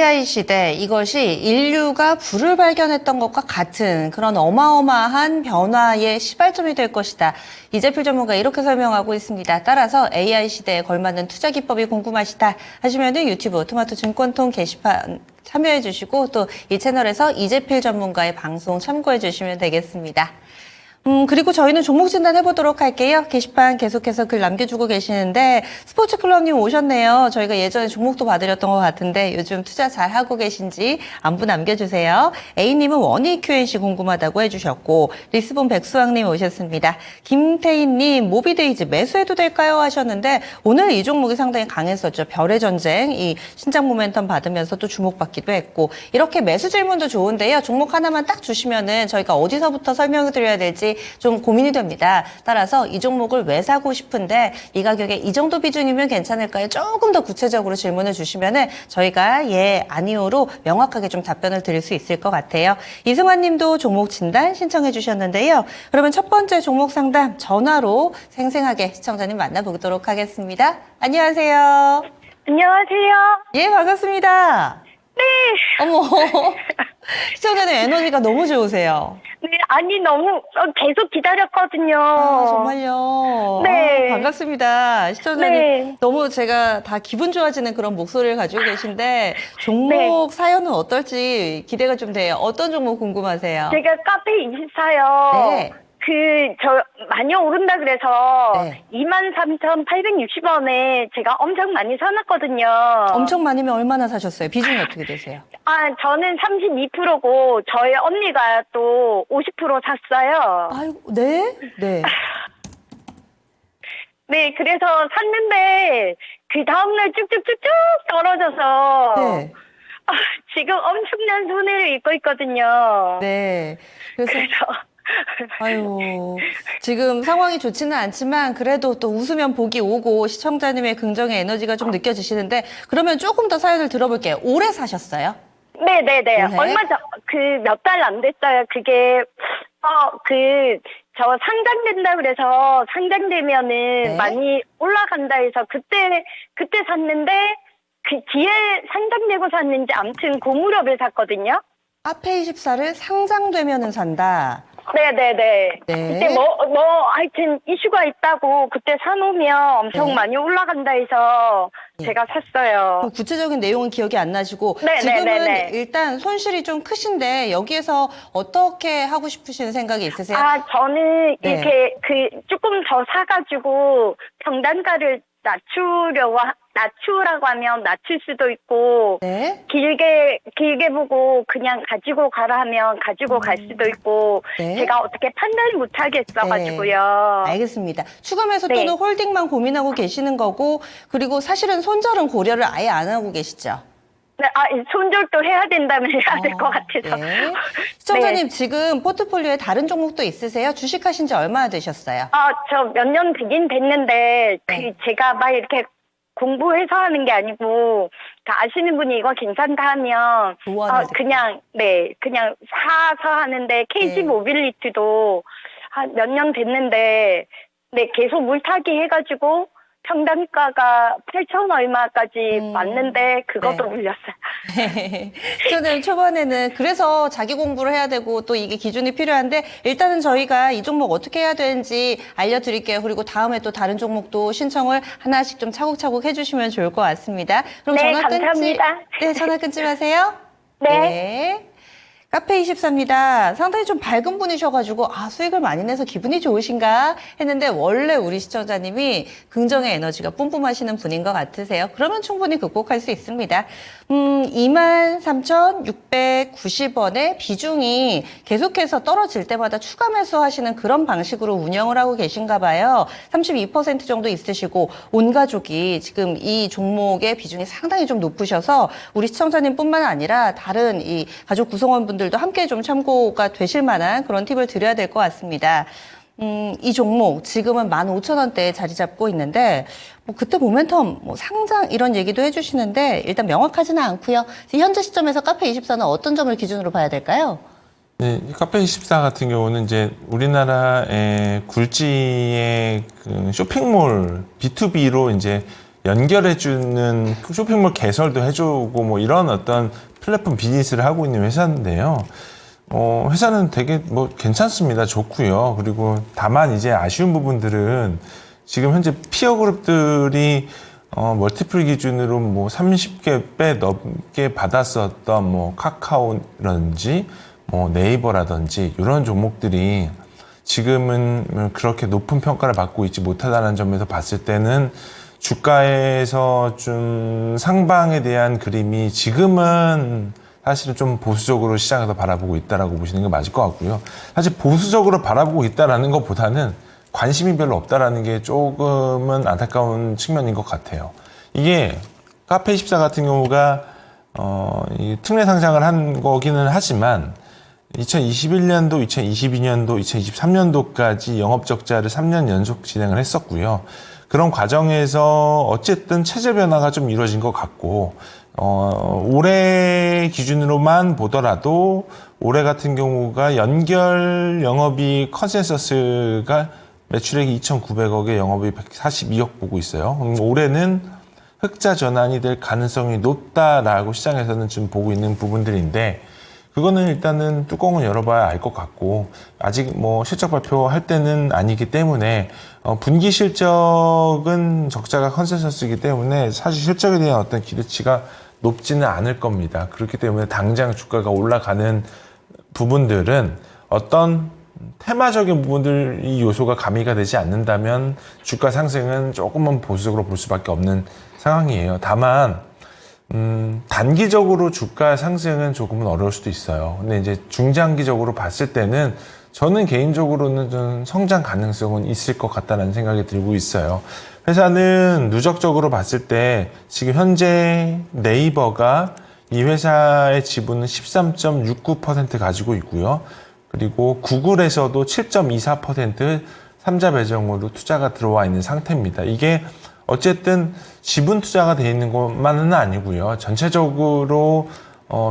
AI 시대, 이것이 인류가 불을 발견했던 것과 같은 그런 어마어마한 변화의 시발점이 될 것이다. 이재필 전문가 이렇게 설명하고 있습니다. 따라서 AI 시대에 걸맞는 투자 기법이 궁금하시다 하시면은 유튜브 토마토 증권통 게시판 참여해 주시고 또 이 채널에서 이재필 전문가의 방송 참고해 주시면 되겠습니다. 그리고 저희는 종목 진단 해보도록 할게요. 게시판 계속해서 글 남겨주고 계시는데 스포츠클럽님 오셨네요. 저희가 예전에 종목도 봐드렸던 것 같은데 요즘 투자 잘하고 계신지 안부 남겨주세요. A님은 원희 QNC 궁금하다고 해주셨고 리스본 백수왕님 오셨습니다. 김태희님 모비데이즈 매수해도 될까요? 하셨는데 오늘 이 종목이 상당히 강했었죠. 별의 전쟁, 이 신장 모멘텀 받으면서 또 주목받기도 했고 이렇게 매수 질문도 좋은데요. 종목 하나만 딱 주시면은 저희가 어디서부터 설명을 드려야 될지 좀 고민이 됩니다. 따라서 이 종목을 왜 사고 싶은데 이 가격에 이 정도 비중이면 괜찮을까요? 조금 더 구체적으로 질문을 주시면은 저희가 예, 아니오로 명확하게 좀 답변을 드릴 수 있을 것 같아요. 이승환 님도 종목 진단 신청해 주셨는데요. 그러면 첫 번째 종목 상담 전화로 생생하게 시청자님 만나보도록 하겠습니다. 안녕하세요. 안녕하세요. 예, 반갑습니다. 네. 어머, 시청자님 에너지가 너무 좋으세요. 네, 아니, 너무 계속 기다렸거든요. 아, 정말요? 네. 아, 반갑습니다. 시청자님 네. 너무 제가 다 기분 좋아지는 그런 목소리를 가지고 계신데 종목 네. 사연은 어떨지 기대가 좀 돼요. 어떤 종목 궁금하세요? 제가 카페24요. 네. 많이 오른다 그래서 네. 23,860원에 제가 엄청 많이 사놨거든요. 엄청 많으면 얼마나 사셨어요? 비중이 어떻게 되세요? 아, 저는 32%고 저희 언니가 또 50% 샀어요. 아이고, 네? 네. 네, 그래서 샀는데 그 다음날 쭉쭉쭉쭉 떨어져서 네. 아, 지금 엄청난 손해를 입고 있거든요. 네. 그래서 그래서 아유, 지금 상황이 좋지는 않지만 그래도 또 웃으면 복이 오고 시청자님의 긍정의 에너지가 좀 느껴지시는데 그러면 조금 더 사연을 들어볼게요. 오래 사셨어요? 네네네. 네. 얼마 전, 몇 달 안 됐어요. 그게, 저 상장된다 그래서 상장되면은 네. 많이 올라간다 해서 그때 샀는데 그 뒤에 상장되고 샀는지 아무튼 그 무렵에 샀거든요. 카페24를 상장되면은 산다. 네네네. 네. 그때 하여튼 이슈가 있다고 그때 사놓으면 엄청 네. 많이 올라간다 해서 네. 제가 샀어요. 그 구체적인 내용은 기억이 안 나시고 네, 지금은 네, 네, 네. 일단 손실이 좀 크신데 여기에서 어떻게 하고 싶으시는 생각이 있으세요? 아, 저는 네. 이렇게 조금 더 사가지고 평단가를 낮추라고 하면 낮출 수도 있고, 네. 길게 보고 그냥 가지고 가라 하면 가지고 갈 수도 있고, 네. 제가 어떻게 판단을 못 하겠어가지고요. 알겠습니다. 추가 매수 또는 네. 홀딩만 고민하고 계시는 거고 그리고 사실은 손절은 고려를 아예 안 하고 계시죠? 네, 손절도 해야 된다면 해야 될 것 같아서. 네. 시청자님 네. 지금 포트폴리오에 다른 종목도 있으세요? 주식하신 지 얼마나 되셨어요? 저 몇 년 되긴 됐는데, 네. 제가 막 이렇게 공부해서 하는 게 아니고, 다 아시는 분이 이거 괜찮다 하면, 조언을 그냥 사서 하는데, KG 네. 모빌리티도 한 몇 년 됐는데, 네, 계속 물타기 해가지고, 평단가가 8천 얼마까지 맞는데, 그것도 네. 물렸어요. 저는 초반에는 그래서 자기 공부를 해야 되고 또 이게 기준이 필요한데 일단은 저희가 이 종목 어떻게 해야 되는지 알려드릴게요. 그리고 다음에 또 다른 종목도 신청을 하나씩 좀 차곡차곡 해주시면 좋을 것 같습니다. 그럼 네, 전화 끊지, 감사합니다. 네, 전화 끊지 마세요. 네. 카페24입니다. 상당히 좀 밝은 분이셔가지고 수익을 많이 내서 기분이 좋으신가 했는데 원래 우리 시청자님이 긍정의 에너지가 뿜뿜하시는 분인 것 같으세요. 그러면 충분히 극복할 수 있습니다. 23,690원의 비중이 계속해서 떨어질 때마다 추가 매수하시는 그런 방식으로 운영을 하고 계신가 봐요. 32% 정도 있으시고 온 가족이 지금 이 종목의 비중이 상당히 좀 높으셔서 우리 시청자님뿐만 아니라 다른 이 가족 구성원분들도 함께 좀 참고가 되실 만한 그런 팁을 드려야 될 것 같습니다. 이 종목 지금은 15,000원대에 자리 잡고 있는데 그때 모멘텀 상장 이런 얘기도 해주시는데 일단 명확하지는 않고요. 현재 시점에서 카페24는 어떤 점을 기준으로 봐야 될까요? 네, 카페24 같은 경우는 이제 우리나라의 굴지의 그 쇼핑몰 B2B로 이제 연결해주는 쇼핑몰 개설도 해주고 뭐 이런 어떤 플랫폼 비즈니스를 하고 있는 회사인데요. 회사는 되게 뭐 괜찮습니다. 좋고요. 그리고 다만 이제 아쉬운 부분들은 지금 현재 피어 그룹들이 멀티플 기준으로 뭐 30개 넘게 받았었던 뭐 카카오라든지 뭐 네이버라든지 이런 종목들이 지금은 그렇게 높은 평가를 받고 있지 못하다는 점에서 봤을 때는 주가에서 좀 상방에 대한 그림이 지금은 사실은 좀 보수적으로 시장에서 바라보고 있다라고 보시는 게 맞을 것 같고요. 사실 보수적으로 바라보고 있다라는 것보다는 관심이 별로 없다라는 게 조금은 안타까운 측면인 것 같아요. 이게 카페24 같은 경우가 이 특례 상장을 한 거기는 하지만 2021년도, 2022년도, 2023년도까지 영업 적자를 3년 연속 진행을 했었고요. 그런 과정에서 어쨌든 체제 변화가 좀 이루어진 것 같고 올해 기준으로만 보더라도 올해 같은 경우가 연결 영업이 컨센서스가 매출액이 2,900억에 영업이 142억 보고 있어요. 올해는 흑자 전환이 될 가능성이 높다라고 시장에서는 좀 보고 있는 부분들인데 그거는 일단은 뚜껑을 열어봐야 알 것 같고 아직 뭐 실적 발표할 때는 아니기 때문에 분기 실적은 적자가 컨센서스이기 때문에 사실 실적에 대한 어떤 기대치가 높지는 않을 겁니다. 그렇기 때문에 당장 주가가 올라가는 부분들은 어떤 테마적인 부분들 이 요소가 가미가 되지 않는다면 주가 상승은 조금은 보수적으로 볼 수밖에 없는 상황이에요. 다만 단기적으로 주가 상승은 조금은 어려울 수도 있어요. 근데 이제 중장기적으로 봤을 때는 저는 개인적으로는 좀 성장 가능성은 있을 것 같다는 생각이 들고 있어요. 회사는 누적적으로 봤을 때 지금 현재 네이버가 이 회사의 지분은 13.69% 가지고 있고요. 그리고 구글에서도 7.24% 삼자 배정으로 투자가 들어와 있는 상태입니다. 이게 어쨌든 지분 투자가 되어 있는 것만은 아니고요. 전체적으로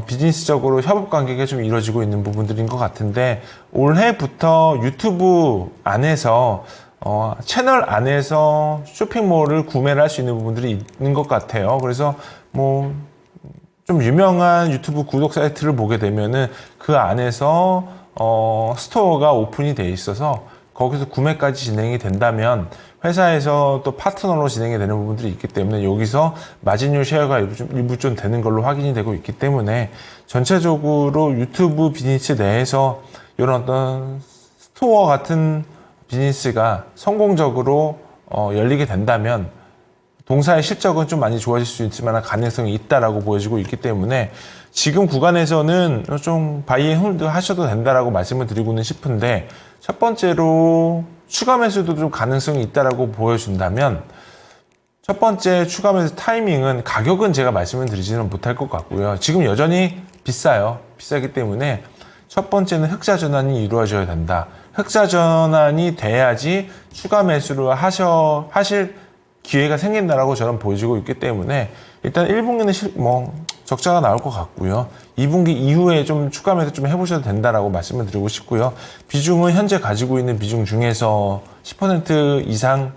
비즈니스적으로 협업 관계가 좀 이루어지고 있는 부분들인 것 같은데 올해부터 유튜브 안에서 채널 안에서 쇼핑몰을 구매를 할 수 있는 부분들이 있는 것 같아요. 그래서 뭐 좀 유명한 유튜브 구독 사이트를 보게 되면은 그 안에서 스토어가 오픈이 돼 있어서 거기서 구매까지 진행이 된다면 회사에서 또 파트너로 진행이 되는 부분들이 있기 때문에 여기서 마진율 쉐어가 일부 좀 되는 걸로 확인이 되고 있기 때문에 전체적으로 유튜브 비즈니스 내에서 이런 어떤 스토어 같은 비즈니스가 성공적으로 열리게 된다면 동사의 실적은 좀 많이 좋아질 수 있지만 가능성이 있다라고 보여지고 있기 때문에 지금 구간에서는 좀 바이 앤 홀드 하셔도 된다라고 말씀을 드리고는 싶은데 첫 번째로 추가 매수도 좀 가능성이 있다라고 보여준다면 첫 번째 추가 매수 타이밍은 가격은 제가 말씀을 드리지는 못할 것 같고요. 지금 여전히 비싸요. 비싸기 때문에 첫 번째는 흑자 전환이 이루어져야 된다. 흑자 전환이 돼야지 추가 매수를 하실 기회가 생긴다라고 저는 보여지고 있기 때문에 일단 1분기는 적자가 나올 것 같고요. 2분기 이후에 좀 추가 매수 좀 해보셔도 된다라고 말씀을 드리고 싶고요. 비중은 현재 가지고 있는 비중 중에서 10% 이상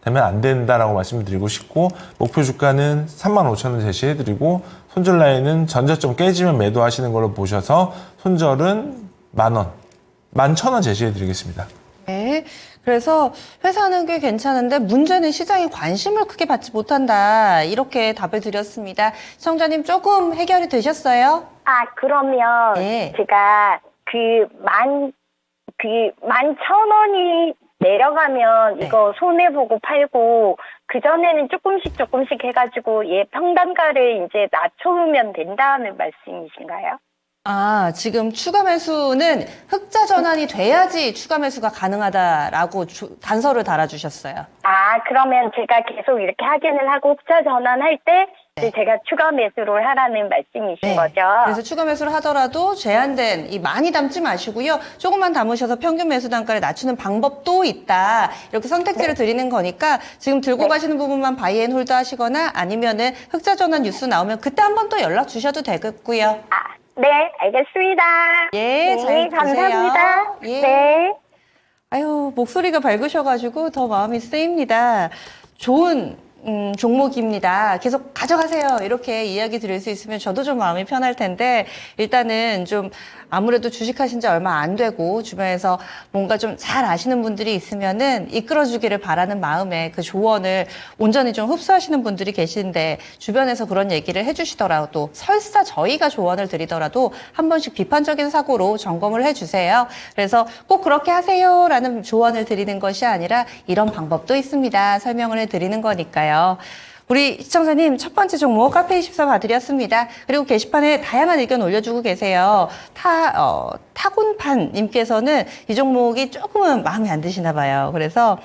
되면 안 된다라고 말씀을 드리고 싶고 목표 주가는 35,000원 제시해드리고 손절 라인은 전저점 깨지면 매도하시는 걸로 보셔서 손절은 10,000원, 11,000원 제시해드리겠습니다. 네. 그래서 회사는 꽤 괜찮은데 문제는 시장이 관심을 크게 받지 못한다. 이렇게 답을 드렸습니다. 시청자님 조금 해결이 되셨어요? 그러면 네. 제가 11,000원이 내려가면 네. 이거 손해보고 팔고 그전에는 조금씩 해가지고 평단가를 이제 낮춰오면 된다는 말씀이신가요? 지금 추가 매수는 흑자 전환이 돼야지 추가 매수가 가능하다라고 단서를 달아주셨어요. 그러면 제가 계속 이렇게 확인을 하고 흑자 전환할 때 네. 제가 추가 매수를 하라는 말씀이신 거죠? 그래서 추가 매수를 하더라도 제한된 많이 담지 마시고요. 조금만 담으셔서 평균 매수 단가를 낮추는 방법도 있다. 이렇게 선택지를 드리는 거니까 지금 들고 가시는 부분만 바이 앤 홀드 하시거나 아니면은 흑자 전환 뉴스 나오면 그때 한번 또 연락 주셔도 되겠고요. 네, 알겠습니다. 예, 잘 감사합니다. 보세요. 예. 네. 아유, 목소리가 밝으셔가지고 더 마음이 쓰입니다. 좋은 종목입니다. 계속 가져가세요. 이렇게 이야기 드릴 수 있으면 저도 좀 마음이 편할 텐데 일단은 좀 아무래도 주식하신 지 얼마 안 되고 주변에서 뭔가 좀 잘 아시는 분들이 있으면은 이끌어주기를 바라는 마음에 그 조언을 온전히 좀 흡수하시는 분들이 계신데 주변에서 그런 얘기를 해주시더라도 설사 저희가 조언을 드리더라도 한 번씩 비판적인 사고로 점검을 해주세요. 그래서 꼭 그렇게 하세요라는 조언을 드리는 것이 아니라 이런 방법도 있습니다. 설명을 해드리는 거니까요. 우리 시청자님 첫 번째 종목 카페24 봐드렸습니다. 그리고 게시판에 다양한 의견 올려주고 계세요. 타곤판님께서는 이 종목이 조금은 마음에 안 드시나 봐요. 그래서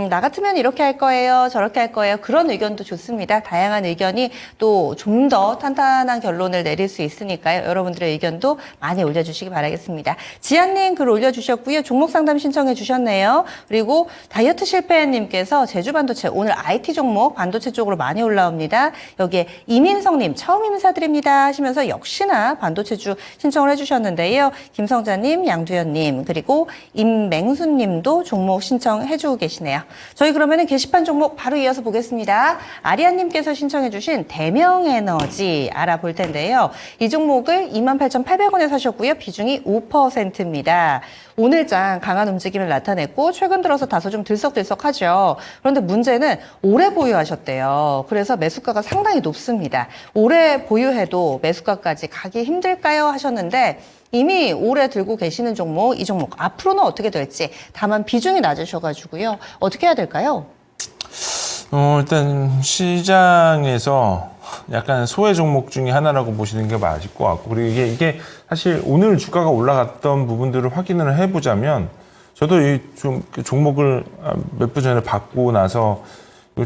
나 같으면 이렇게 할 거예요. 저렇게 할 거예요. 그런 의견도 좋습니다. 다양한 의견이 또 좀 더 탄탄한 결론을 내릴 수 있으니까요. 여러분들의 의견도 많이 올려주시기 바라겠습니다. 지한님 글 올려주셨고요. 종목 상담 신청해 주셨네요. 그리고 다이어트 실패님께서 제주반도체 오늘 IT 종목 반도체 쪽으로 많이 올라옵니다. 여기에 이민성님 처음 인사드립니다 하시면서 역시나 반도체주 신청을 해주셨는데요. 김성자님, 양두현님 그리고 임맹수님도 종목 신청해주고 계시네요. 저희 그러면은 게시판 종목 바로 이어서 보겠습니다. 아리안님께서 신청해주신 대명에너지 알아볼 텐데요. 이 종목을 28,800원에 사셨고요. 비중이 5%입니다. 오늘장 강한 움직임을 나타냈고 최근 들어서 다소 좀 들썩들썩하죠. 그런데 문제는 오래 보유하셨대요. 그래서 매수가가 상당히 높습니다. 오래 보유해도 매수가까지 가기 힘들까요? 하셨는데 이미 오래 들고 계시는 종목, 이 종목 앞으로는 어떻게 될지 다만 비중이 낮으셔가지고요. 어떻게 해야 될까요? 일단 시장에서 약간 소외 종목 중에 하나라고 보시는 게 맞을 것 같고, 그리고 이게 사실 오늘 주가가 올라갔던 부분들을 확인을 해보자면, 저도 이 종목을 몇 분 전에 받고 나서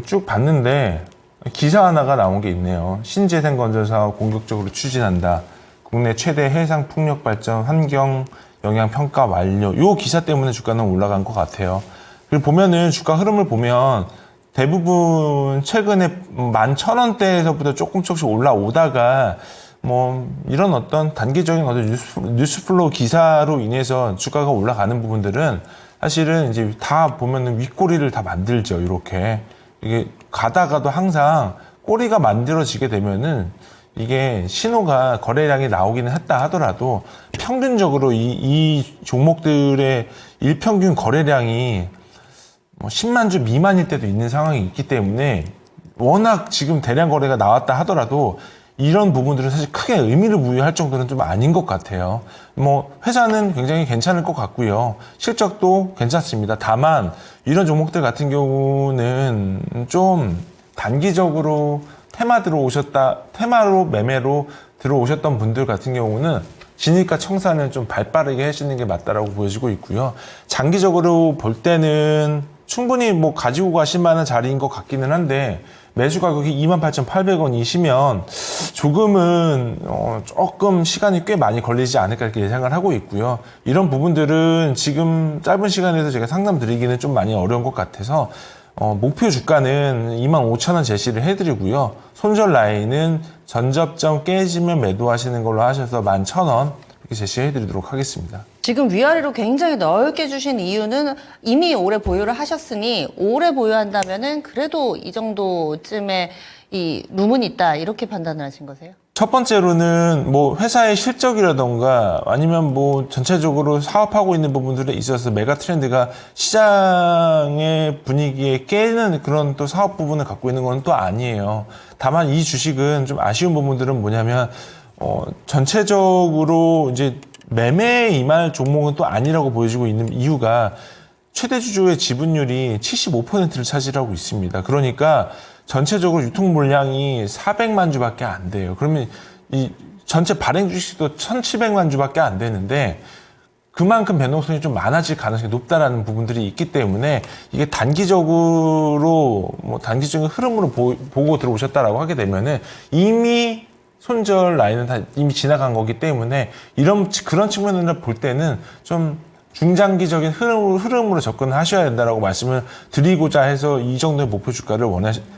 쭉 봤는데 기사 하나가 나온 게 있네요. 신재생 건설 사업 공격적으로 추진한다. 국내 최대 해상 풍력 발전 환경 영향 평가 완료. 요 기사 때문에 주가는 올라간 것 같아요. 그리고 보면은 주가 흐름을 보면 대부분 최근에 11,000원대에서부터 조금씩 올라오다가 뭐 이런 어떤 단기적인 어떤 뉴스플로우 기사로 인해서 주가가 올라가는 부분들은 사실은 이제 다 보면은 윗꼬리를 다 만들죠. 이렇게 이게 가다가도 항상 꼬리가 만들어지게 되면은 이게 신호가 거래량이 나오기는 했다 하더라도 평균적으로 이 종목들의 일평균 거래량이 뭐 10만 주 미만일 때도 있는 상황이 있기 때문에 워낙 지금 대량 거래가 나왔다 하더라도 이런 부분들은 사실 크게 의미를 부여할 정도는 좀 아닌 것 같아요. 뭐 회사는 굉장히 괜찮을 것 같고요. 실적도 괜찮습니다. 다만 이런 종목들 같은 경우는 좀 단기적으로 테마로 매매로 들어오셨던 분들 같은 경우는 진입가 청산을 좀 발빠르게 하시는 게 맞다라고 보여지고 있고요. 장기적으로 볼 때는 충분히 뭐 가지고 가실 만한 자리인 것 같기는 한데 매수 가격이 28,800원이시면 조금은 조금 시간이 꽤 많이 걸리지 않을까 이렇게 예상을 하고 있고요. 이런 부분들은 지금 짧은 시간에서 제가 상담 드리기는 좀 많이 어려운 것 같아서 목표 주가는 25,000원 제시를 해드리고요. 손절 라인은 전접점 깨지면 매도하시는 걸로 하셔서 11,000원 이렇게 제시해드리도록 하겠습니다. 지금 위아래로 굉장히 넓게 주신 이유는 이미 오래 보유를 하셨으니 오래 보유한다면은 그래도 이 정도쯤에 이 룸은 있다 이렇게 판단을 하신 거세요? 첫 번째로는 뭐 회사의 실적이라던가 아니면 뭐 전체적으로 사업하고 있는 부분들에 있어서 메가 트렌드가 시장의 분위기에 깨는 그런 또 사업 부분을 갖고 있는 건 또 아니에요. 다만 이 주식은 좀 아쉬운 부분들은 뭐냐면 전체적으로 이제 매매에 임할 종목은 또 아니라고 보여지고 있는 이유가 최대 주주의 지분율이 75%를 차지하고 있습니다. 그러니까 전체적으로 유통 물량이 400만 주밖에 안 돼요. 그러면 이 전체 발행 주식도 1,700만 주밖에 안 되는데 그만큼 변동성이 좀 많아질 가능성이 높다라는 부분들이 있기 때문에 이게 단기적으로 뭐 단기적인 흐름으로 보고 들어오셨다라고 하게 되면은 이미 손절 라인은 다 이미 지나간 거기 때문에 그런 측면으로 볼 때는 좀 중장기적인 흐름으로 접근하셔야 된다라고 말씀을 드리고자 해서 이 정도의 목표 주가를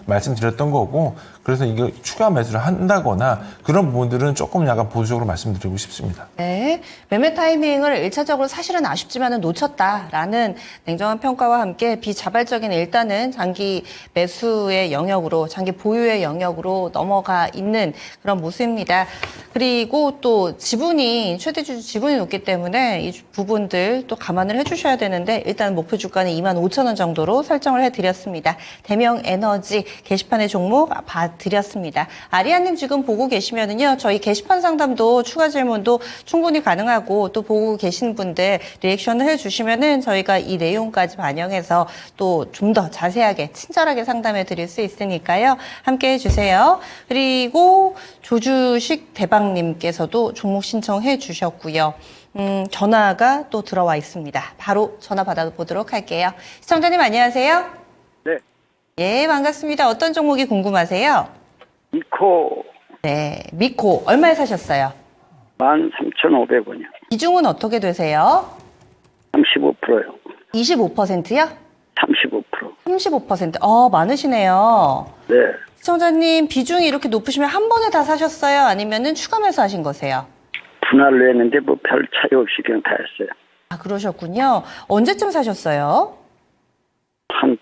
말씀드렸던 거고, 그래서 이거 추가 매수를 한다거나 그런 부분들은 조금 약간 보수적으로 말씀드리고 싶습니다. 네, 매매 타이밍을 1차적으로 사실은 아쉽지만은 놓쳤다라는 냉정한 평가와 함께 비자발적인 일단은 장기 매수의 영역으로, 장기 보유의 영역으로 넘어가 있는 그런 모습입니다. 그리고 또 지분이 최대주주 지분이 높기 때문에 이 부분들 또 감안을 해주셔야 되는데 일단 목표 주가는 25,000원 정도로 설정을 해드렸습니다. 대명 에너지 게시판의 종목 봐드렸습니다. 아리아님 지금 보고 계시면은요, 저희 게시판 상담도 추가 질문도 충분히 가능하고 또 보고 계신 분들 리액션을 해주시면은 저희가 이 내용까지 반영해서 또 좀 더 자세하게 친절하게 상담해 드릴 수 있으니까요. 함께 해주세요. 그리고 조주식 대박님께서도 종목 신청해 주셨고요. 전화가 또 들어와 있습니다. 바로 전화 받아보도록 할게요. 시청자님 안녕하세요. 네, 예, 반갑습니다. 어떤 종목이 궁금하세요? 이코 네, 미코 얼마에 사셨어요? 13,500원이요. 비중은 어떻게 되세요? 35%요. 25%요? 35%. 35%. 많으시네요. 네, 시청자님 비중이 이렇게 높으시면 한 번에 다 사셨어요? 아니면은 추가 매수하신 거세요? 분할로 했는데 뭐 별 차이 없이 그냥 다 했어요. 아, 그러셨군요. 언제쯤 사셨어요? 한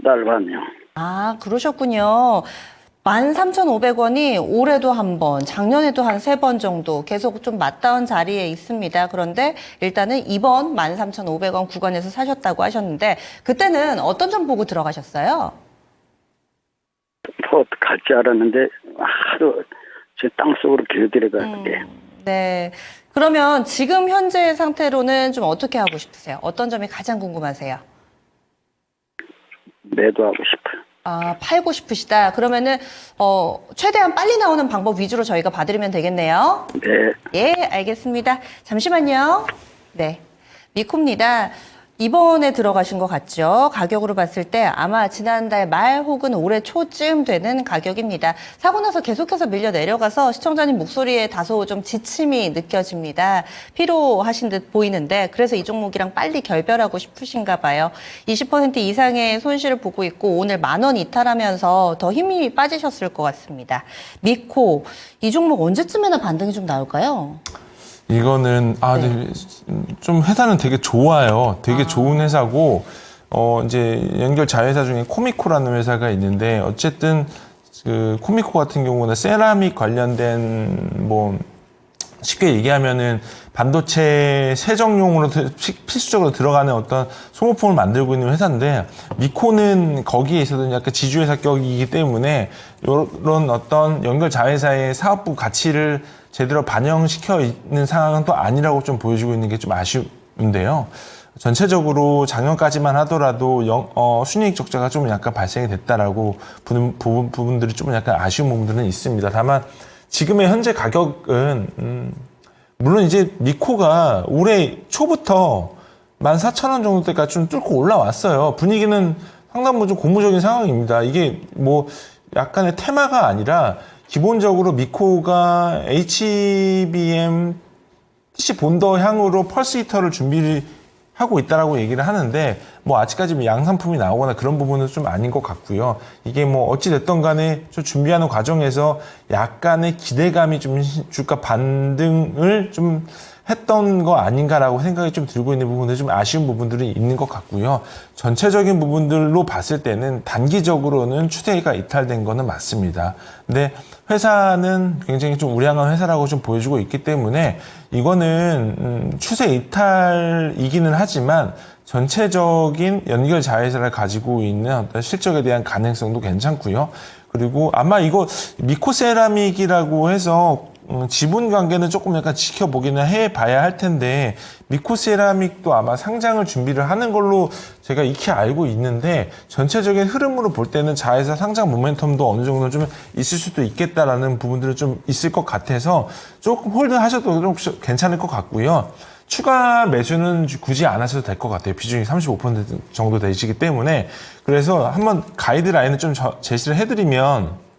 달 반이요. 아, 그러셨군요. 13,500원이 올해도 한 번, 작년에도 한 3번 정도 계속 좀 맞닿은 자리에 있습니다. 그런데 일단은 이번 13,500원 구간에서 사셨다고 하셨는데 그때는 어떤 점 보고 들어가셨어요? 더 갈 줄 알았는데 하도 제 땅속으로 길들여가는데 네. 그러면 지금 현재 상태로는 좀 어떻게 하고 싶으세요? 어떤 점이 가장 궁금하세요? 매도하고 싶어요. 아, 팔고 싶으시다. 그러면은 최대한 빨리 나오는 방법 위주로 저희가 봐드리면 되겠네요. 네, 예, 알겠습니다. 잠시만요. 네, 미코입니다. 이번에 들어가신 것 같죠? 가격으로 봤을 때 아마 지난달 말 혹은 올해 초쯤 되는 가격입니다. 사고 나서 계속해서 밀려 내려가서 시청자님 목소리에 다소 좀 지침이 느껴집니다. 피로하신 듯 보이는데 그래서 이 종목이랑 빨리 결별하고 싶으신가 봐요. 20% 이상의 손실을 보고 있고 오늘 10,000원 이탈하면서 더 힘이 빠지셨을 것 같습니다. 미코, 이 종목 언제쯤에나 반등이 좀 나올까요? 이거는 네, 좀 회사는 되게 좋아요. 되게 좋은 회사고 이제 연결 자회사 중에 코미코라는 회사가 있는데 어쨌든 그 코미코 같은 경우는 세라믹 관련된 뭐 쉽게 얘기하면은 반도체 세정용으로 필수적으로 들어가는 어떤 소모품을 만들고 있는 회사인데 미코는 거기에 있어서는 약간 지주회사 격이기 때문에 이런 어떤 연결 자회사의 사업부 가치를 제대로 반영시켜 있는 상황은 또 아니라고 좀 보여주고 있는 게 좀 아쉬운데요. 전체적으로 작년까지만 하더라도 순이익 적자가 좀 약간 발생이 됐다라고 부분들이 좀 약간 아쉬운 부분들은 있습니다. 다만 지금의 현재 가격은 물론 이제 미코가 올해 초부터 14,000원 정도 때까지 좀 뚫고 올라왔어요. 분위기는 상당히 좀 고무적인 상황입니다. 이게 뭐 약간의 테마가 아니라 기본적으로 미코가 HBM TC 본더향으로 펄스 히터를 준비를 하고 있다라고 얘기를 하는데 뭐 아직까지 뭐 양산품이 나오거나 그런 부분은 좀 아닌 것 같고요. 이게 뭐 어찌 됐던 간에 좀 준비하는 과정에서 약간의 기대감이 좀 주가 반등을 좀 했던 거 아닌가라고 생각이 좀 들고 있는 부분들 좀 아쉬운 부분들이 있는 것 같고요. 전체적인 부분들로 봤을 때는 단기적으로는 추세가 이탈된 거는 맞습니다. 근데 회사는 굉장히 좀 우량한 회사라고 좀 보여주고 있기 때문에 이거는 추세 이탈이기는 하지만 전체적인 연결 자회사를 가지고 있는 어떤 실적에 대한 가능성도 괜찮고요. 그리고 아마 이거 미코세라믹이라고 해서 지분 관계는 조금 약간 지켜보기는 해봐야 할 텐데 미코세라믹도 아마 상장을 준비를 하는 걸로 제가 익히 알고 있는데 전체적인 흐름으로 볼 때는 자회사 상장 모멘텀도 어느 정도 좀 있을 수도 있겠다라는 부분들은 좀 있을 것 같아서 조금 홀드하셔도 좀 괜찮을 것 같고요. 추가 매수는 굳이 안 하셔도 될 것 같아요. 비중이 35% 정도 되시기 때문에 그래서 한번 가이드라인을 좀 제시를 해드리면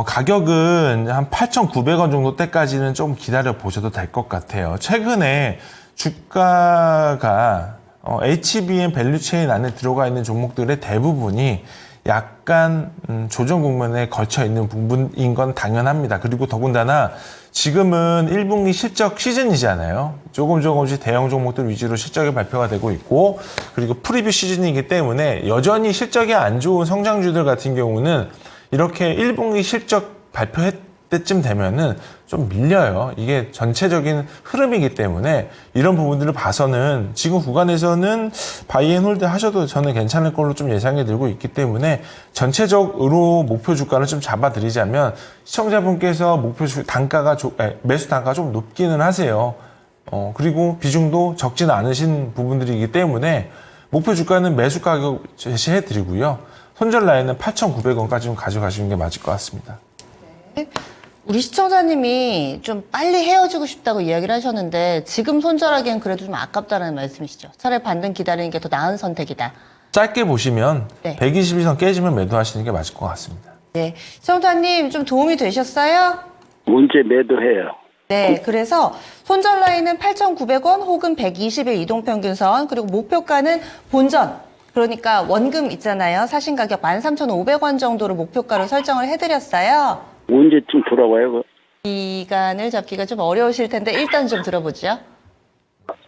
가격은 한 8,900원 정도 때까지는 좀 기다려 보셔도 될 것 같아요. 최근에 주가가 HBM 밸류체인 안에 들어가 있는 종목들의 대부분이 약간 조정 국면에 걸쳐 있는 부분인 건 당연합니다. 그리고 더군다나 지금은 1분기 실적 시즌이잖아요. 조금씩 대형 종목들 위주로 실적이 발표가 되고 있고, 그리고 프리뷰 시즌이기 때문에 여전히 실적이 안 좋은 성장주들 같은 경우는 이렇게 1분기 실적 발표했 때쯤 되면은 좀 밀려요. 이게 전체적인 흐름이기 때문에 이런 부분들을 봐서는 지금 구간에서는 바이앤홀드 하셔도 저는 괜찮을 걸로 좀 예상이 들고 있기 때문에 전체적으로 목표 주가를 좀 잡아드리자면 시청자분께서 매수 단가가 좀 높기는 하세요. 그리고 비중도 적지는 않으신 부분들이기 때문에 목표 주가는 매수 가격 제시해 드리고요. 손절 라인은 8,900원까지 좀 가져가시는 게 맞을 것 같습니다. 우리 시청자님이 좀 빨리 헤어지고 싶다고 이야기를 하셨는데 지금 손절하기엔 그래도 좀 아깝다는 말씀이시죠. 차라리 반등 기다리는 게 더 나은 선택이다. 짧게 보시면 네. 121선 깨지면 매도하시는 게 맞을 것 같습니다. 네, 시청자님 좀 도움이 되셨어요? 언제 매도해요? 네, 그래서 손절 라인은 8,900원 혹은 120일 이동평균선, 그리고 목표가는 본전, 그러니까 원금 있잖아요. 사신 가격 13,500원 정도로 목표가로 설정을 해드렸어요. 언제쯤 돌아와요? 기간을 잡기가 좀 어려우실 텐데 일단 좀 들어보죠.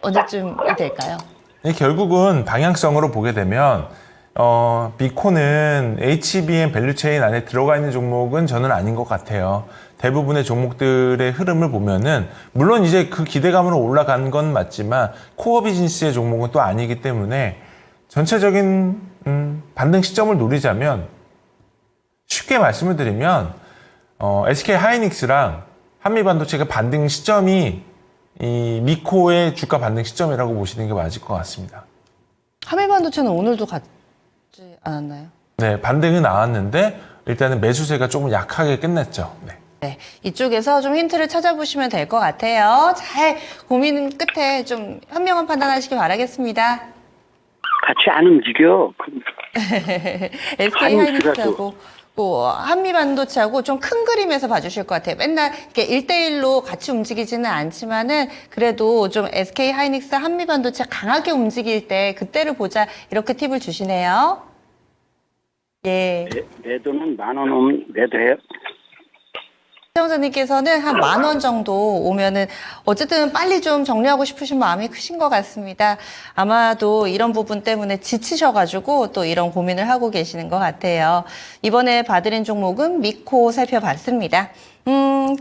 언제쯤이 될까요? 결국은 방향성으로 보게 되면 미코는 HBM 밸류체인 안에 들어가 있는 종목은 저는 아닌 것 같아요. 대부분의 종목들의 흐름을 보면은 물론 이제 그 기대감으로 올라간 건 맞지만 코어 비즈니스의 종목은 또 아니기 때문에 전체적인 반등 시점을 노리자면 쉽게 말씀을 드리면 SK 하이닉스랑 한미반도체가 반등 시점이 이 미코의 주가 반등 시점이라고 보시는 게 맞을 것 같습니다. 한미반도체는 오늘도 같지 않았나요? 네, 반등은 나왔는데 일단은 매수세가 조금 약하게 끝냈죠. 네. 네, 이쪽에서 좀 힌트를 찾아보시면 될 것 같아요. 잘 고민 끝에 좀 현명한 판단하시기 바라겠습니다. 같이 안 움직여. SK 하이닉스하고 한미반도체하고 좀 큰 그림에서 봐주실 것 같아요. 맨날 이렇게 1대1로 같이 움직이지는 않지만은 그래도 좀 SK 하이닉스 한미반도체 강하게 움직일 때 그때를 보자 이렇게 팁을 주시네요. 예. 매도는 10,000원 오면 매도해요. 시청자님께서는 한 10,000원 정도 오면은 어쨌든 빨리 좀 정리하고 싶으신 마음이 크신 것 같습니다. 아마도 이런 부분 때문에 지치셔가지고 또 이런 고민을 하고 계시는 것 같아요. 이번에 봐드린 종목은 미코 살펴봤습니다.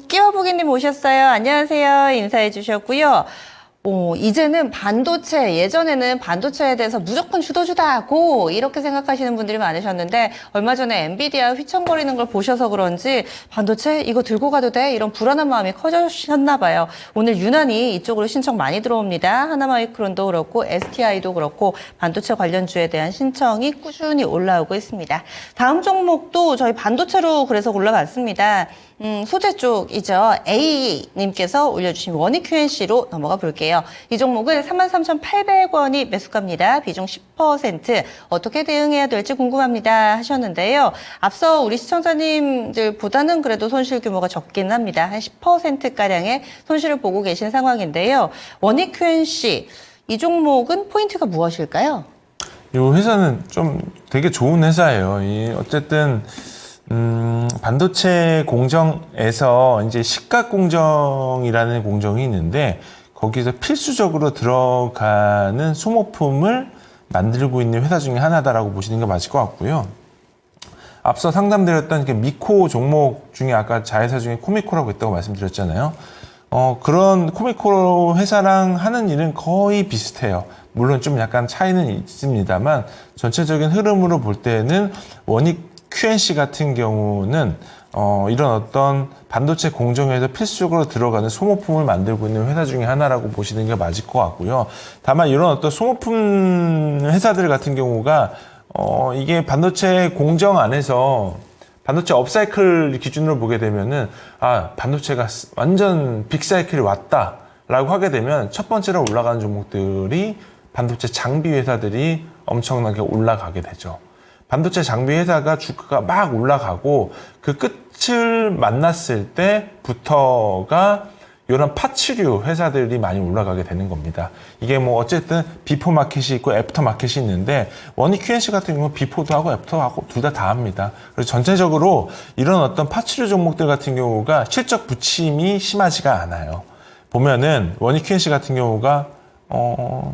끼워보기님 오셨어요. 안녕하세요. 인사해 주셨고요. 이제는 반도체, 예전에는 반도체에 대해서 무조건 주도주다고 이렇게 생각하시는 분들이 많으셨는데 얼마 전에 엔비디아 휘청거리는 걸 보셔서 그런지 반도체 이거 들고 가도 돼? 이런 불안한 마음이 커지셨나 봐요. 오늘 유난히 이쪽으로 신청 많이 들어옵니다. 하나마이크론도 그렇고 STI도 그렇고 반도체 관련주에 대한 신청이 꾸준히 올라오고 있습니다. 다음 종목도 저희 반도체로 그래서 골라봤습니다. 소재 쪽이죠. A님께서 올려주신 원익 QNC로 넘어가 볼게요. 이 종목은 33,800원이 매수가입니다. 비중 10%. 어떻게 대응해야 될지 궁금합니다 하셨는데요. 앞서 우리 시청자님들보다는 그래도 손실 규모가 적긴 합니다. 한 10%가량의 손실을 보고 계신 상황인데요. 원익 QNC, 이 종목은 포인트가 무엇일까요? 이 회사는 좀 되게 좋은 회사예요. 어쨌든 반도체 공정에서 이제 식각 공정이라는 공정이 있는데 거기서 필수적으로 들어가는 소모품을 만들고 있는 회사 중에 하나다라고 보시는 게 맞을 것 같고요. 앞서 상담드렸던 미코 종목 중에 아까 자회사 중에 코미코라고 있다고 말씀드렸잖아요. 그런 코미코 회사랑 하는 일은 거의 비슷해요. 물론 좀 약간 차이는 있습니다만 전체적인 흐름으로 볼 때는 원익 QNC 같은 경우는 이런 어떤 반도체 공정에서 필수적으로 들어가는 소모품을 만들고 있는 회사 중에 하나라고 보시는 게 맞을 것 같고요. 다만 이런 어떤 소모품 회사들 같은 경우가 이게 반도체 공정 안에서 반도체 업사이클 기준으로 보게 되면은 반도체가 완전 빅사이클이 왔다라고 하게 되면 첫 번째로 올라가는 종목들이 반도체 장비 회사들이 엄청나게 올라가게 되죠. 반도체 장비 회사가 주가가 막 올라가고 그 끝을 만났을 때부터가 이런 파츠류 회사들이 많이 올라가게 되는 겁니다. 이게 뭐 어쨌든 비포 마켓이 있고 애프터 마켓이 있는데 원익 QNC 같은 경우는 비포도 하고 애프터 하고 둘 다 합니다. 그래서 전체적으로 이런 어떤 파츠류 종목들 같은 경우가 실적 부침이 심하지가 않아요. 보면은 원익 QNC 같은 경우가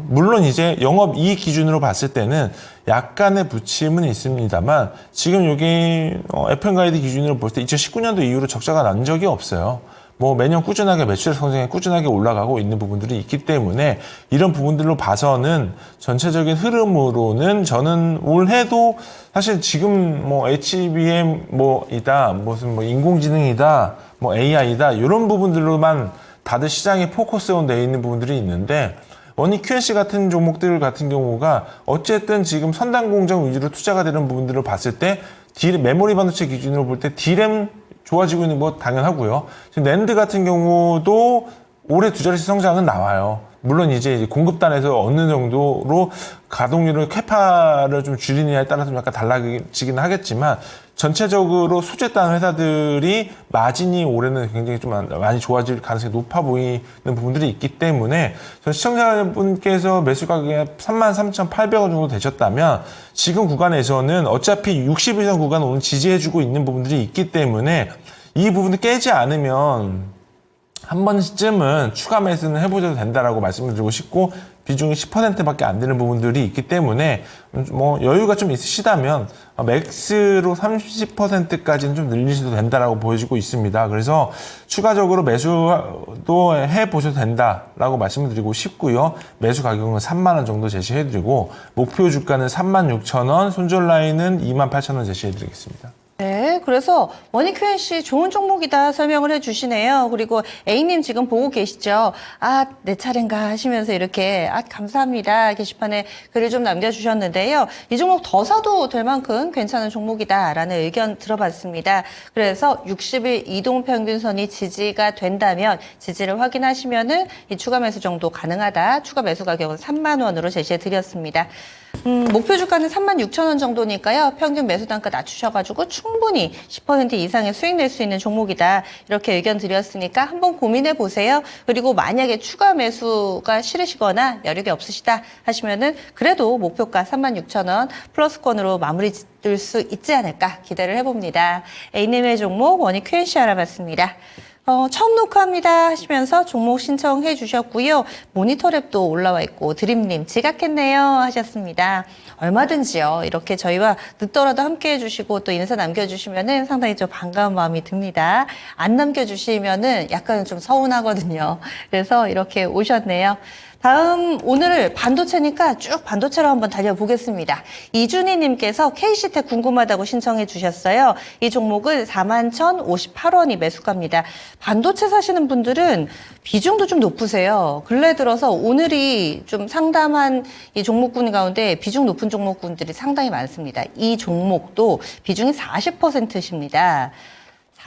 물론 이제 영업이익 기준으로 봤을 때는 약간의 부침은 있습니다만 지금 여기 FM 가이드 기준으로 볼 때 2019년도 이후로 적자가 난 적이 없어요. 뭐 매년 꾸준하게 매출 성장에 꾸준하게 올라가고 있는 부분들이 있기 때문에 이런 부분들로 봐서는 전체적인 흐름으로는 저는 올해도 사실 지금 뭐 HBM 뭐이다 무슨 뭐 인공지능이다 뭐 AI다 이런 부분들로만 다들 시장에 포커스온 돼 있는 부분들이 있는데 원익 QNC 같은 종목들 같은 경우가 어쨌든 지금 선단 공정 위주로 투자가 되는 부분들을 봤을 때 메모리 반도체 기준으로 볼 때 D램 좋아지고 있는 거 당연하고요. 지금 낸드 같은 경우도 올해 두 자릿수 성장은 나와요. 물론 이제 공급단에서 어느 정도로 가동률을 캐파를 좀 줄이느냐에 따라서 약간 달라지긴 하겠지만 전체적으로 소재단 회사들이 마진이 올해는 굉장히 좀 많이 좋아질 가능성이 높아 보이는 부분들이 있기 때문에 전 시청자분께서 매수 가격이 33,800원 정도 되셨다면 지금 구간에서는 어차피 60 이상 구간 오늘 지지해주고 있는 부분들이 있기 때문에 이 부분을 깨지 않으면 한 번쯤은 추가 매수는 해보셔도 된다라고 말씀을 드리고 싶고 비중이 10%밖에 안 되는 부분들이 있기 때문에 뭐 여유가 좀 있으시다면 맥스로 30%까지는 좀 늘리셔도 된다라고 보여지고 있습니다. 그래서 추가적으로 매수도 해보셔도 된다라고 말씀을 드리고 싶고요. 매수 가격은 3만 원 정도 제시해드리고 목표 주가는 36,000원, 손절 라인은 28,000원 제시해드리겠습니다. 네, 그래서 원익 QNC 좋은 종목이다 설명을 해주시네요. 그리고 A님 지금 보고 계시죠? 아, 내 차례인가 하시면서 이렇게 감사합니다 게시판에 글을 좀 남겨주셨는데요. 이 종목 더 사도 될 만큼 괜찮은 종목이다라는 의견 들어봤습니다. 그래서 60일 이동평균선이 지지가 된다면 지지를 확인하시면은 이 추가 매수 정도 가능하다. 추가 매수 가격은 3만 원으로 제시해드렸습니다. 목표 주가는 36,000원 정도니까요. 평균 매수 단가 낮추셔가지고 충분히 10% 이상의 수익 낼 수 있는 종목이다. 이렇게 의견 드렸으니까 한번 고민해 보세요. 그리고 만약에 추가 매수가 싫으시거나 여력이 없으시다 하시면은 그래도 목표가 36,000원 플러스권으로 마무리 될 수 있지 않을까 기대를 해봅니다. A님의 종목 원익 QNC 알아봤습니다. 처음 녹화합니다 하시면서 종목 신청해 주셨고요. 모니터랩도 올라와 있고 드림님 지각했네요 하셨습니다. 얼마든지요. 이렇게 저희와 늦더라도 함께 해주시고 또 인사 남겨주시면은 상당히 좀 반가운 마음이 듭니다. 안 남겨주시면은 약간 좀 서운하거든요. 그래서 이렇게 오셨네요. 다음 오늘 반도체니까 쭉 반도체로 한번 달려보겠습니다. 이준희님께서 KC텍 궁금하다고 신청해 주셨어요. 이 종목은 41,058원이 매수가입니다. 반도체 사시는 분들은 비중도 좀 높으세요. 근래 들어서 오늘이 좀 상담한 이 종목군 가운데 비중 높은 종목군들이 상당히 많습니다. 이 종목도 비중이 40%십니다.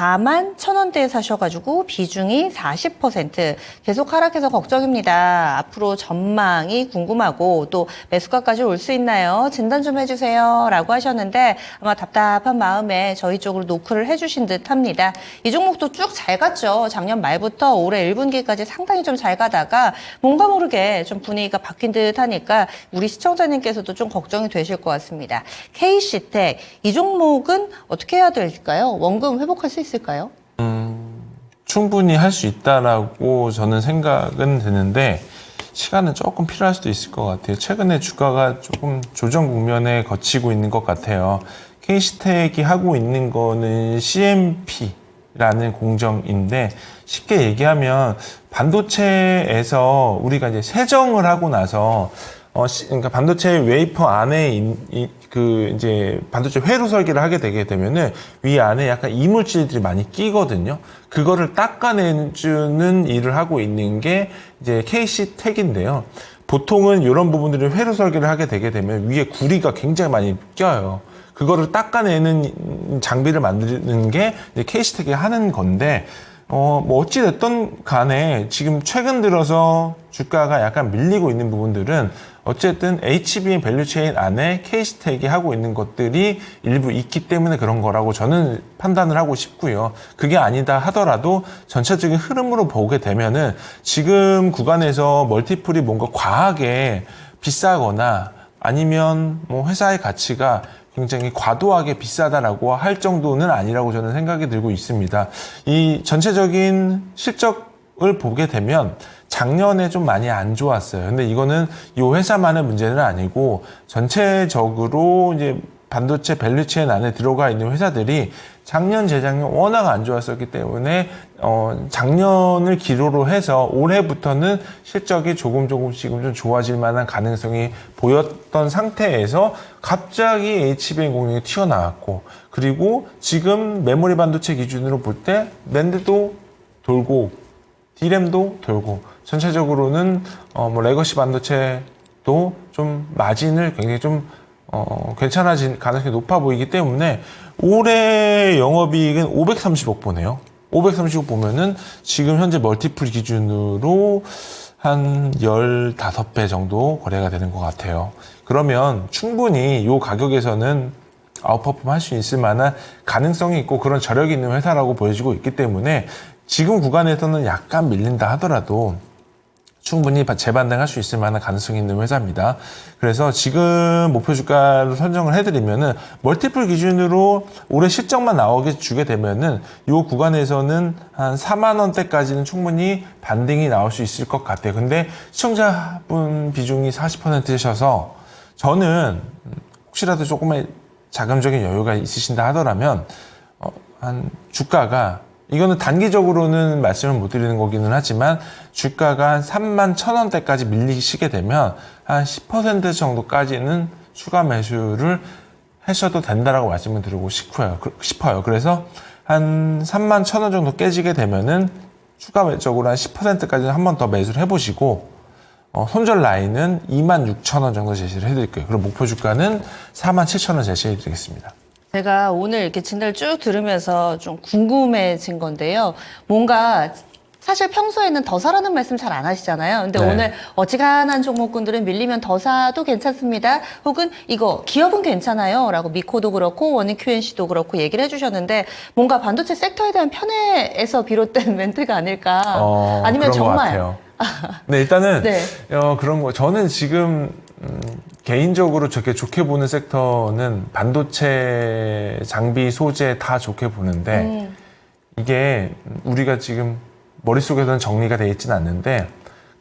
41,000원대에 사셔가지고 비중이 40% 계속 하락해서 걱정입니다. 앞으로 전망이 궁금하고 또 매수가까지 올 수 있나요? 진단 좀 해주세요 라고 하셨는데 아마 답답한 마음에 저희 쪽으로 노크를 해주신 듯 합니다. 이 종목도 쭉 잘 갔죠. 작년 말부터 올해 1분기까지 상당히 좀 잘 가다가 뭔가 모르게 좀 분위기가 바뀐 듯 하니까 우리 시청자님께서도 좀 걱정이 되실 것 같습니다. KC텍 이 종목은 어떻게 해야 될까요? 원금 회복할 수 있을까요? 충분히 할 수 있다라고 저는 생각은 드는데 시간은 조금 필요할 수도 있을 것 같아요. 최근에 주가가 조금 조정 국면에 거치고 있는 것 같아요. KC텍이 하고 있는 거는 CMP라는 공정인데 쉽게 얘기하면 반도체에서 우리가 이제 세정을 하고 나서 그러니까 반도체 웨이퍼 안에 이제 반도체 회로 설계를 하게 되게 되면은 위 안에 약간 이물질들이 많이 끼거든요. 그거를 닦아내주는 일을 하고 있는 게 이제 KC텍인데요. 보통은 이런 부분들을 회로 설계를 하게 되게 되면 위에 구리가 굉장히 많이 껴요. 그거를 닦아내는 장비를 만드는 게 이제 KC텍이 하는 건데, 뭐 어찌됐든 간에 지금 최근 들어서 주가가 약간 밀리고 있는 부분들은 어쨌든 HBM 밸류체인 안에 K스택이 하고 있는 것들이 일부 있기 때문에 그런 거라고 저는 판단을 하고 싶고요. 그게 아니다 하더라도 전체적인 흐름으로 보게 되면은 지금 구간에서 멀티플이 뭔가 과하게 비싸거나 아니면 뭐 회사의 가치가 굉장히 과도하게 비싸다라고 할 정도는 아니라고 저는 생각이 들고 있습니다. 이 전체적인 실적을 보게 되면 작년에 좀 많이 안 좋았어요. 근데 이거는 이 회사만의 문제는 아니고 전체적으로 이제 반도체 밸류체인 안에 들어가 있는 회사들이 작년, 재작년 워낙 안 좋았었기 때문에 작년을 기로로 해서 올해부터는 실적이 조금씩 좀 좋아질 만한 가능성이 보였던 상태에서 갑자기 HBM 공룡이 튀어나왔고, 그리고 지금 메모리 반도체 기준으로 볼 때 낸드도 돌고 D램도 돌고 전체적으로는 뭐 레거시 반도체도 좀 마진을 굉장히 좀 괜찮아진 가능성이 높아 보이기 때문에 올해 영업이익은 530억 보네요. 530억 보면은 지금 현재 멀티플 기준으로 한 15배 정도 거래가 되는 것 같아요. 그러면 충분히 이 가격에서는 아웃퍼폼 할 수 있을 만한 가능성이 있고 그런 저력이 있는 회사라고 보여지고 있기 때문에 지금 구간에서는 약간 밀린다 하더라도 충분히 재반등할 수 있을 만한 가능성이 있는 회사입니다. 그래서 지금 목표 주가를 선정을 해드리면은 멀티플 기준으로 올해 실적만 나오게 주게 되면은 이 구간에서는 한 4만 원대까지는 충분히 반등이 나올 수 있을 것 같아요. 근데 시청자분 비중이 40%셔서 저는 혹시라도 조금의 자금적인 여유가 있으신다 하더라면 한 주가가, 이거는 단기적으로는 말씀을 못 드리는 거기는 하지만 주가가 한 3만 1,000원대까지 밀리시게 되면 한 10% 정도까지는 추가 매수를 하셔도 된다라고 말씀을 드리고 싶어요. 그래서 한 3만 1,000원 정도 깨지게 되면은 추가적으로 한 10%까지는 한 번 더 매수를 해보시고 손절 라인은 26,000원 정도 제시를 해드릴게요. 그리고 목표 주가는 47,000원 제시해드리겠습니다. 제가 오늘 이렇게 진단을 쭉 들으면서 좀 궁금해진 건데요. 뭔가 사실 평소에는 더 사라는 말씀 잘 안 하시잖아요. 근데 네. 오늘 어지간한 종목군들은 밀리면 더 사도 괜찮습니다. 혹은 이거 기업은 괜찮아요. 라고 미코도 그렇고 워닝 QNC도 그렇고 얘기를 해주셨는데 뭔가 반도체 섹터에 대한 편애에서 비롯된 멘트가 아닐까. 아니면 그런 것 정말. 같아요. 네, 일단은 네. 그런 거 저는 지금 개인적으로 좋게 보는 섹터는 반도체, 장비, 소재 다 좋게 보는데 이게 우리가 지금 머릿속에서는 정리가 되어 있지는 않는데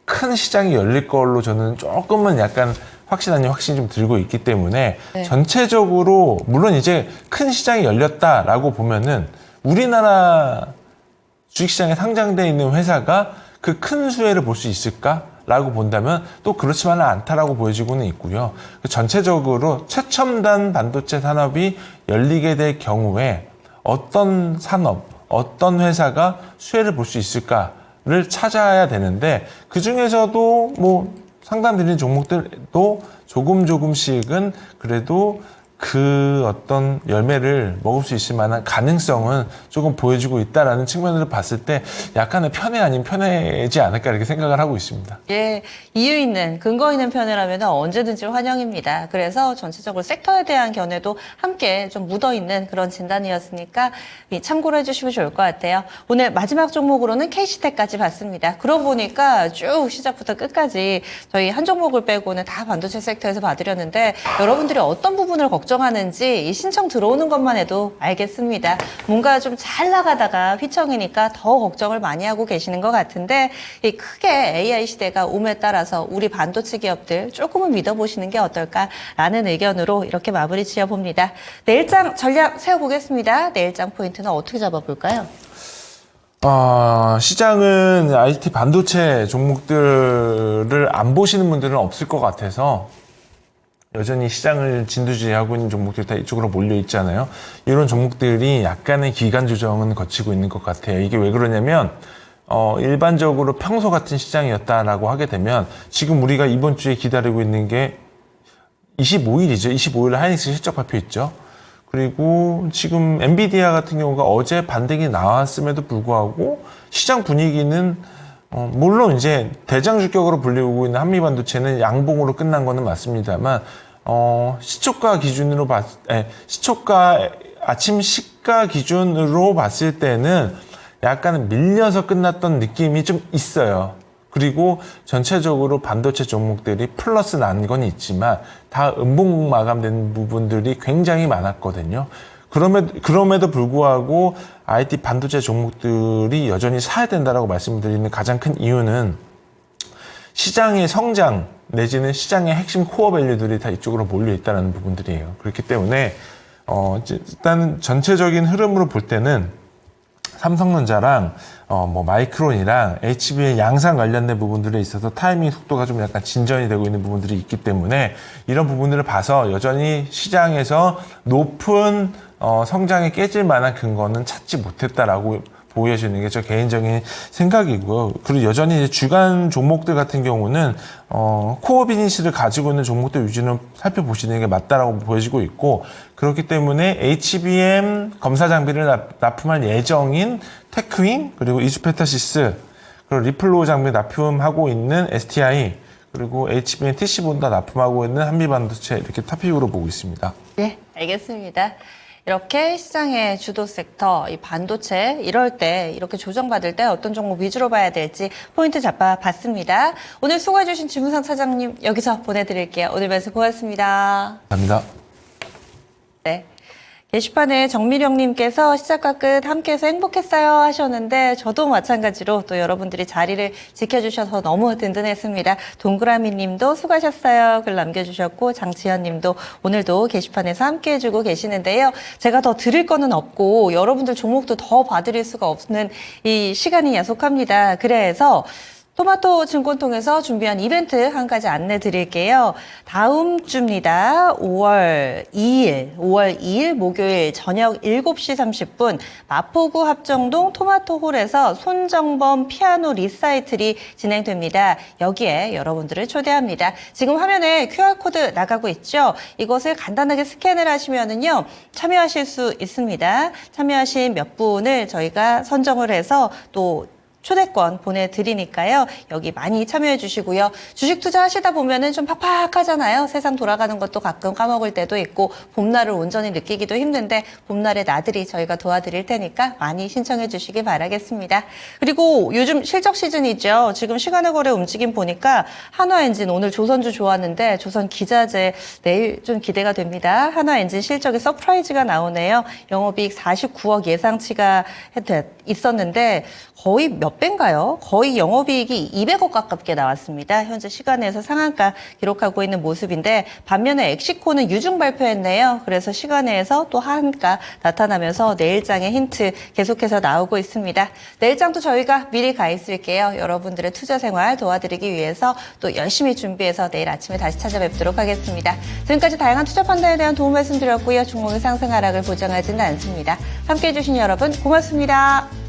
큰 시장이 열릴 걸로 저는 조금은 약간 확신이 좀 들고 있기 때문에 네. 전체적으로 물론 이제 큰 시장이 열렸다라고 보면은 우리나라 주식시장에 상장되어 있는 회사가 그 큰 수혜를 볼 수 있을까라고 본다면 또 그렇지만은 않다라고 보여지고는 있고요. 전체적으로 최첨단 반도체 산업이 열리게 될 경우에 어떤 산업, 어떤 회사가 수혜를 볼 수 있을까를 찾아야 되는데 그 중에서도 뭐 상담드리는 종목들도 조금씩은 그래도 그 어떤 열매를 먹을 수 있을 만한 가능성은 조금 보여주고 있다라는 측면으로 봤을 때 약간의 편애 아닌 편애지 않을까 이렇게 생각을 하고 있습니다. 예, 이유 있는 근거 있는 편이라면 언제든지 환영입니다. 그래서 전체적으로 섹터에 대한 견해도 함께 좀 묻어있는 그런 진단이었으니까 참고로 해주시면 좋을 것 같아요. 오늘 마지막 종목으로는 KC텍까지 봤습니다. 그러고 보니까 쭉 시작부터 끝까지 저희 한 종목을 빼고는 다 반도체 섹터에서 봐드렸는데 여러분들이 어떤 부분을 걱정하는지 이 신청 들어오는 것만 해도 알겠습니다. 뭔가 좀 잘 나가다가 휘청이니까 더 걱정을 많이 하고 계시는 것 같은데 이 크게 AI 시대가 옴에 따라서 우리 반도체 기업들 조금은 믿어보시는 게 어떨까라는 의견으로 이렇게 마무리 지어봅니다. 내일장 전략 세워보겠습니다. 내일장 포인트는 어떻게 잡아볼까요? 시장은 IT 반도체 종목들을 안 보시는 분들은 없을 것 같아서 여전히 시장을 진두지휘하고 있는 종목들이 다 이쪽으로 몰려 있잖아요. 이런 종목들이 약간의 기간 조정은 거치고 있는 것 같아요. 이게 왜 그러냐면 일반적으로 평소 같은 시장이었다라고 하게 되면 지금 우리가 이번 주에 기다리고 있는 게 25일이죠. 25일 하이닉스 실적 발표 있죠. 그리고 지금 엔비디아 같은 경우가 어제 반등이 나왔음에도 불구하고 시장 분위기는 물론 이제 대장주격으로 불리고 있는 한미반도체는 양봉으로 끝난 거는 맞습니다만, 시초가 기준으로 아침 시가 기준으로 봤을 때는 약간 밀려서 끝났던 느낌이 좀 있어요. 그리고 전체적으로 반도체 종목들이 플러스 난 건 있지만 다 음봉 마감된 부분들이 굉장히 많았거든요. 그럼에도 불구하고 IT 반도체 종목들이 여전히 사야 된다라고 말씀드리는 가장 큰 이유는 시장의 성장 내지는 시장의 핵심 코어 밸류들이 다 이쪽으로 몰려 있다는 부분들이에요. 그렇기 때문에 일단 전체적인 흐름으로 볼 때는 삼성전자랑 마이크론이랑 HB의 양산 관련된 부분들에 있어서 타이밍 속도가 좀 약간 진전이 되고 있는 부분들이 있기 때문에 이런 부분들을 봐서 여전히 시장에서 높은 성장에 깨질 만한 근거는 찾지 못했다라고 보여지는 게 저 개인적인 생각이고요. 그리고 여전히 주간 종목들 같은 경우는 코어 비즈니스를 가지고 있는 종목들 위주는 살펴보시는 게 맞다라고 보여지고 있고, 그렇기 때문에 HBM 검사 장비를 납품할 예정인 테크윈, 그리고 이수페타시스, 그리고 리플로우 장비 납품하고 있는 STI, 그리고 HBM TC본다 납품하고 있는 한미반도체, 이렇게 토픽으로 보고 있습니다. 네, 알겠습니다. 이렇게 시장의 주도 섹터, 이 반도체 이럴 때 이렇게 조정받을 때 어떤 종목 위주로 봐야 될지 포인트 잡아봤습니다. 오늘 수고해주신 김우상 차장님 여기서 보내드릴게요. 오늘 말씀 고맙습니다. 감사합니다. 네. 게시판에 정미령님께서 시작과 끝 함께해서 행복했어요 하셨는데 저도 마찬가지로 또 여러분들이 자리를 지켜주셔서 너무 든든했습니다. 동그라미님도 수고하셨어요 글 남겨주셨고, 장지현님도 오늘도 게시판에서 함께해주고 계시는데요. 제가 더 드릴 거는 없고 여러분들 종목도 더 봐드릴 수가 없는 이 시간이 야속합니다. 그래서 토마토 증권 통해서 준비한 이벤트 한 가지 안내 드릴게요. 다음 주입니다. 5월 2일 목요일 저녁 7시 30분 마포구 합정동 토마토홀에서 손정범 피아노 리사이틀이 진행됩니다. 여기에 여러분들을 초대합니다. 지금 화면에 QR코드 나가고 있죠? 이것을 간단하게 스캔을 하시면은요, 참여하실 수 있습니다. 참여하신 몇 분을 저희가 선정을 해서 또 초대권 보내드리니까요. 여기 많이 참여해 주시고요. 주식 투자하시다 보면은 좀 팍팍하잖아요. 세상 돌아가는 것도 가끔 까먹을 때도 있고 봄날을 온전히 느끼기도 힘든데 봄날의 나들이 저희가 도와드릴 테니까 많이 신청해 주시기 바라겠습니다. 그리고 요즘 실적 시즌이죠. 지금 시간의 거래 움직임 보니까 한화엔진 오늘 조선주 좋았는데 조선 기자재 내일 좀 기대가 됩니다. 한화엔진 실적에 서프라이즈가 나오네요. 영업이익 49억 예상치가 있었는데 거의 몇 배인가요? 거의 영업이익이 200억 가깝게 나왔습니다. 현재 시간에서 상한가 기록하고 있는 모습인데, 반면에 엑시코는 유중 발표했네요. 그래서 시간에서 또 하한가 나타나면서 내일장의 힌트 계속해서 나오고 있습니다. 내일장도 저희가 미리 가 있을게요. 여러분들의 투자 생활 도와드리기 위해서 또 열심히 준비해서 내일 아침에 다시 찾아뵙도록 하겠습니다. 지금까지 다양한 투자 판단에 대한 도움 말씀드렸고요. 종목의 상승 하락을 보장하지는 않습니다. 함께해 주신 여러분 고맙습니다.